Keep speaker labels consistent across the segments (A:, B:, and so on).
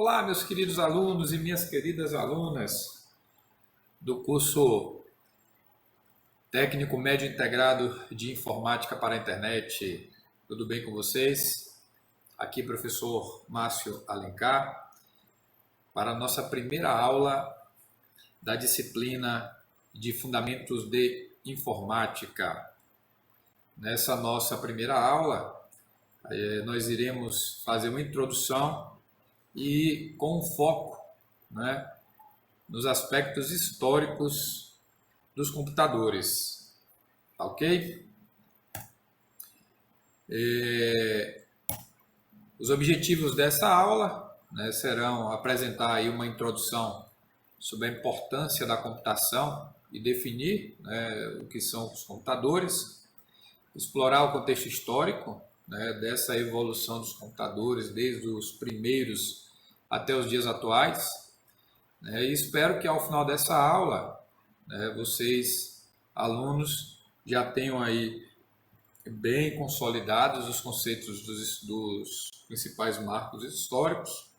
A: Olá, meus queridos alunos e minhas queridas alunas do curso Técnico Médio Integrado de Informática para a Internet. Tudo bem com vocês? Aqui, professor Márcio Alencar, para a nossa primeira aula da disciplina de Fundamentos de Informática. Nessa nossa primeira aula, nós iremos fazer uma introdução e com foco, nos aspectos históricos dos computadores, tá ok? Os objetivos dessa aula, serão apresentar aí uma introdução sobre a importância da computação e definir, o que são os computadores, explorar o contexto histórico, dessa evolução dos computadores desde os primeiros até os dias atuais, e espero que ao final dessa aula vocês, alunos, já tenham aí bem consolidados os conceitos dos principais marcos históricos,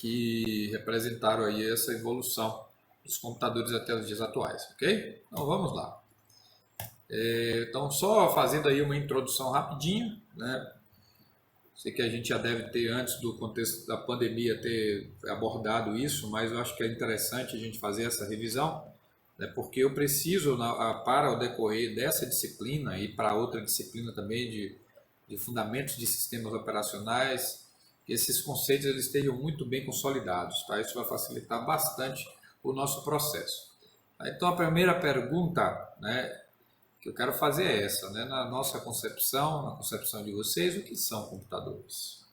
A: que representaram aí essa evolução dos computadores até os dias atuais, ok? Então vamos lá. Então, só fazendo aí uma introdução rapidinha, sei que a gente já deve ter, antes do contexto da pandemia, ter abordado isso, mas eu acho que é interessante a gente fazer essa revisão, porque eu preciso, para o decorrer dessa disciplina e para outra disciplina também de fundamentos de sistemas operacionais, que esses conceitos eles estejam muito bem consolidados, tá? Isso vai facilitar bastante o nosso processo. Então, a primeira pergunta, que eu quero fazer é essa, na nossa concepção, na concepção de vocês, o que são computadores?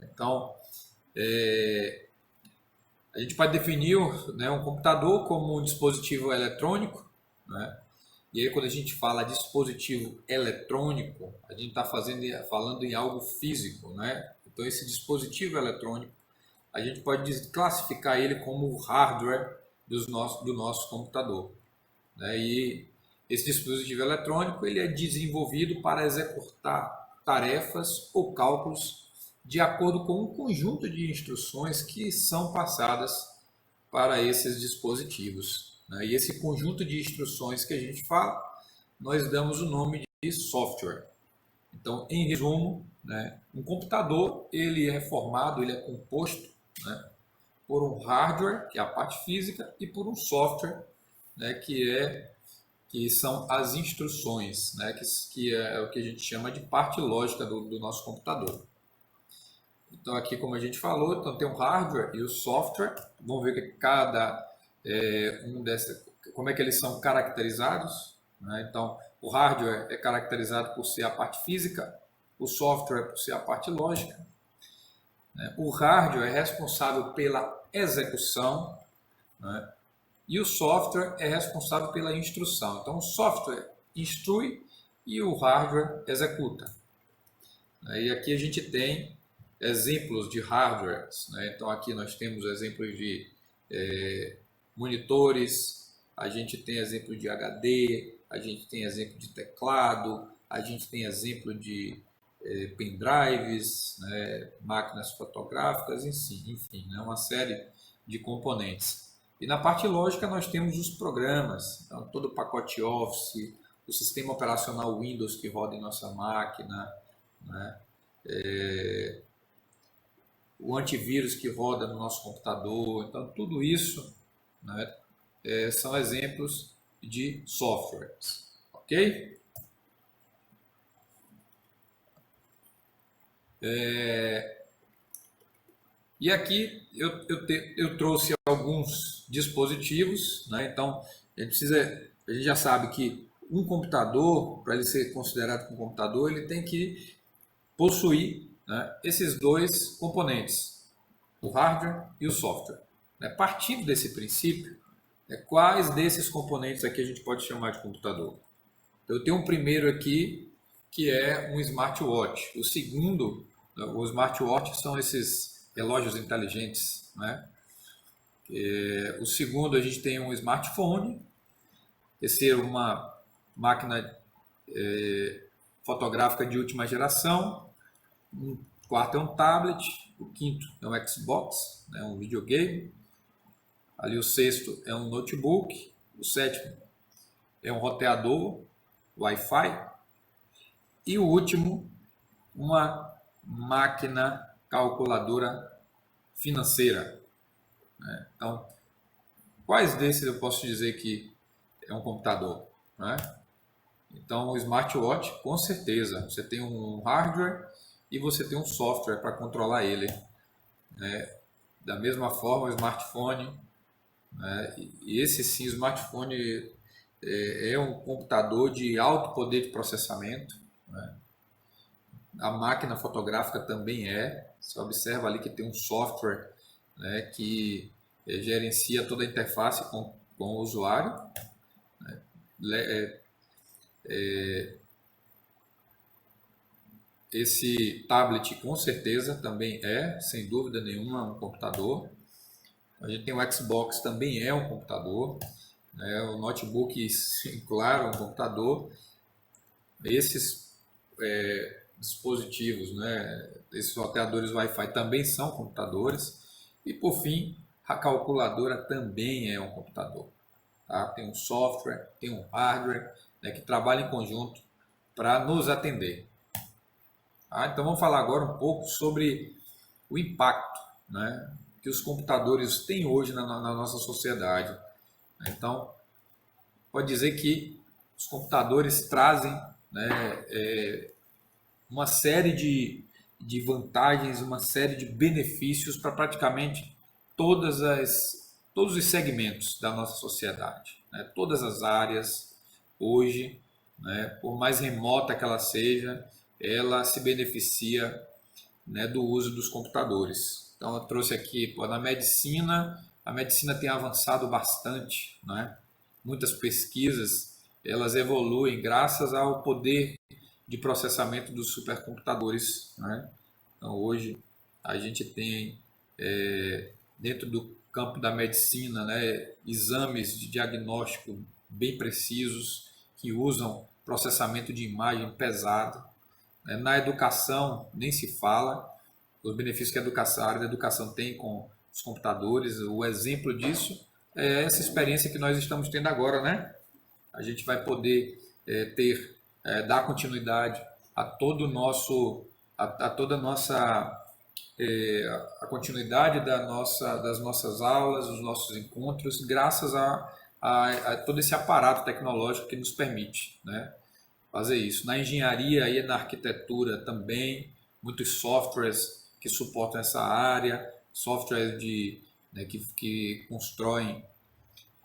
A: Então, a gente pode definir um computador como um dispositivo eletrônico, e aí quando a gente fala dispositivo eletrônico, a gente está falando em algo físico, Então, esse dispositivo eletrônico, a gente pode classificar ele como o hardware do nosso computador. E esse dispositivo eletrônico ele é desenvolvido para executar tarefas ou cálculos de acordo com um conjunto de instruções que são passadas para esses dispositivos. E esse conjunto de instruções que a gente fala, nós damos o nome de software. Então, em resumo, um computador ele é formado, ele é composto por um hardware, que é a parte física, e por um software, que são as instruções, que é o que a gente chama de parte lógica do nosso computador. Então, aqui, como a gente falou, então tem o hardware e o software. Vamos ver que cada como é que eles são caracterizados. Então, o hardware é caracterizado por ser a parte física, o software por ser a parte lógica. O hardware é responsável pela execução, e o software é responsável pela instrução. Então, o software instrui e o hardware executa. E aqui a gente tem exemplos de hardwares. Então, aqui nós temos exemplos de monitores, a gente tem exemplo de HD, a gente tem exemplo de teclado, a gente tem exemplo de pendrives, máquinas fotográficas, enfim, uma série de componentes. E na parte lógica nós temos os programas, então, todo o pacote Office, o sistema operacional Windows que roda em nossa máquina, o antivírus que roda no nosso computador. Então, tudo isso são exemplos de softwares, ok? E aqui eu trouxe alguns dispositivos, então a gente já sabe que um computador, para ele ser considerado um computador, ele tem que possuir esses dois componentes, o hardware e o software. Partindo desse princípio, quais desses componentes aqui a gente pode chamar de computador? Eu tenho um primeiro aqui, que é um smartwatch. O segundo, o smartwatch são esses relógios inteligentes. O segundo, a gente tem um smartphone, esse é uma máquina fotográfica de última geração. O quarto é um tablet, o quinto é um Xbox, né, um videogame. Ali o sexto é um notebook, o sétimo é um roteador Wi-Fi e o último uma máquina calculadora financeira. Então, quais desses eu posso dizer que é um computador, né? Então, o smartwatch, com certeza, você tem um hardware e você tem um software para controlar ele. Da mesma forma, o smartphone, né? E esse sim, o smartphone é um computador de alto poder de processamento. A máquina fotográfica também é. Você observa ali que tem um software, né, que gerencia toda a interface com o usuário. Esse tablet com certeza também é, sem dúvida nenhuma, um computador. A gente tem o Xbox, também é um computador. Né? O notebook, sim, claro, um computador. Esses dispositivos, né? Esses roteadores Wi-Fi também são computadores. E por fim, a calculadora também é um computador. Tá? Tem um software, tem um hardware, né, que trabalha em conjunto para nos atender. Tá? Então vamos falar agora um pouco sobre o impacto, né, que os computadores têm hoje na nossa sociedade. Então, pode dizer que os computadores trazem, né, uma série de vantagens, uma série de benefícios para praticamente todos os segmentos da nossa sociedade. Né? Todas as áreas, hoje, né, por mais remota que ela seja, ela se beneficia, né, do uso dos computadores. Então, eu trouxe aqui, pô, na medicina, a medicina tem avançado bastante, né? Muitas pesquisas, elas evoluem graças ao poder de processamento dos supercomputadores, né? Então, hoje, a gente tem, dentro do campo da medicina, né, exames de diagnóstico bem precisos, que usam processamento de imagem pesado. Na educação, nem se fala, os benefícios que a área da educação tem com os computadores. O exemplo disso é essa experiência que nós estamos tendo agora, né? A gente vai poder dar continuidade a todo o nosso, a toda a nossa, a continuidade das nossas aulas, dos nossos encontros, graças a todo esse aparato tecnológico que nos permite, né, fazer isso. Na engenharia e na arquitetura também, muitos softwares que suportam essa área, softwares né, que constroem,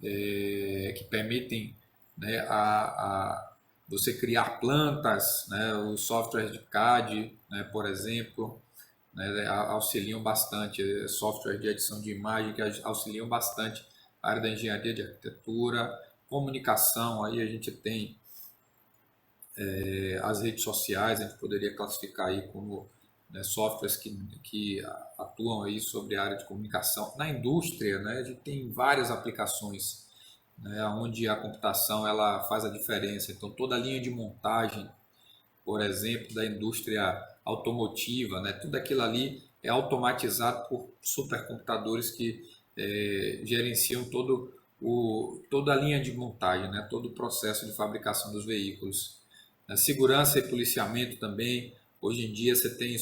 A: que permitem, né, você criar plantas, né, os softwares de CAD, né, por exemplo, né, auxiliam bastante, software de edição de imagem que auxiliam bastante a área da engenharia de arquitetura, comunicação. Aí a gente tem as redes sociais, a gente poderia classificar aí como, né, softwares que atuam aí sobre a área de comunicação. Na indústria, né, a gente tem várias aplicações, né, onde a computação ela faz a diferença. Então, toda a linha de montagem, por exemplo, da indústria automotiva, né, tudo aquilo ali é automatizado por supercomputadores que gerenciam toda a linha de montagem, né, todo o processo de fabricação dos veículos. Na segurança e policiamento também, hoje em dia você tem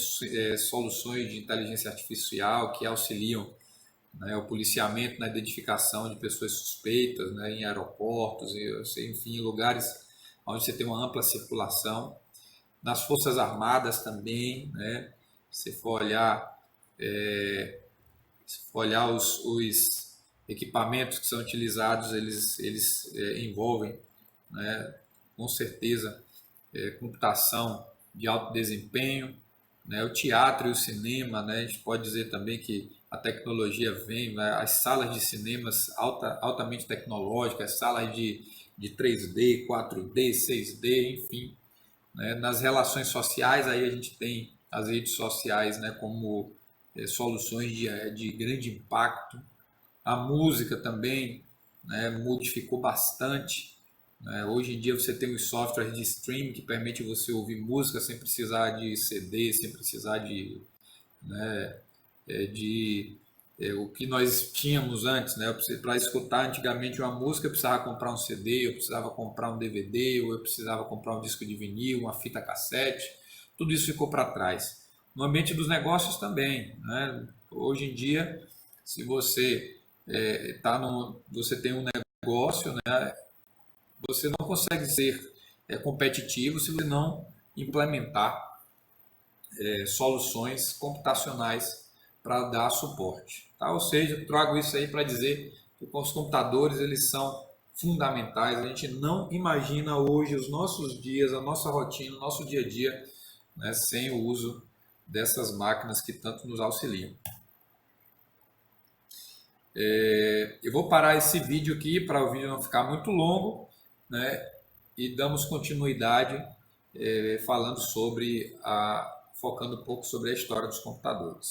A: soluções de inteligência artificial que auxiliam, né, o policiamento na identificação de pessoas suspeitas, né, em aeroportos, enfim, em lugares onde você tem uma ampla circulação. Nas Forças Armadas também, né, se for olhar, os equipamentos que são utilizados, eles envolvem, né, com certeza, computação de alto desempenho, né? O teatro e o cinema, né? A gente pode dizer também que a tecnologia vem, né? As salas de cinemas altamente tecnológicas, salas de 3D, 4D, 6D, enfim, né? Nas relações sociais, aí a gente tem as redes sociais, né, como soluções de grande impacto. A música também, né, modificou bastante, né? Hoje em dia você tem os softwares de streaming que permite você ouvir música sem precisar de CD, sem precisar de, né, o que nós tínhamos antes, né? Para escutar antigamente uma música eu precisava comprar um CD, eu precisava comprar um DVD, ou eu precisava comprar um disco de vinil, uma fita cassete. Tudo isso ficou para trás. No ambiente dos negócios também, né? Hoje em dia, se você você tem um negócio, né? Você não consegue ser competitivo se você não implementar soluções computacionais para dar suporte. Tá? Ou seja, eu trago isso aí para dizer que os computadores eles são fundamentais. A gente não imagina hoje os nossos dias, a nossa rotina, o nosso dia a dia, né, sem o uso dessas máquinas que tanto nos auxiliam. Eu vou parar esse vídeo aqui para o vídeo não ficar muito longo, né? E damos continuidade falando focando um pouco sobre a história dos computadores.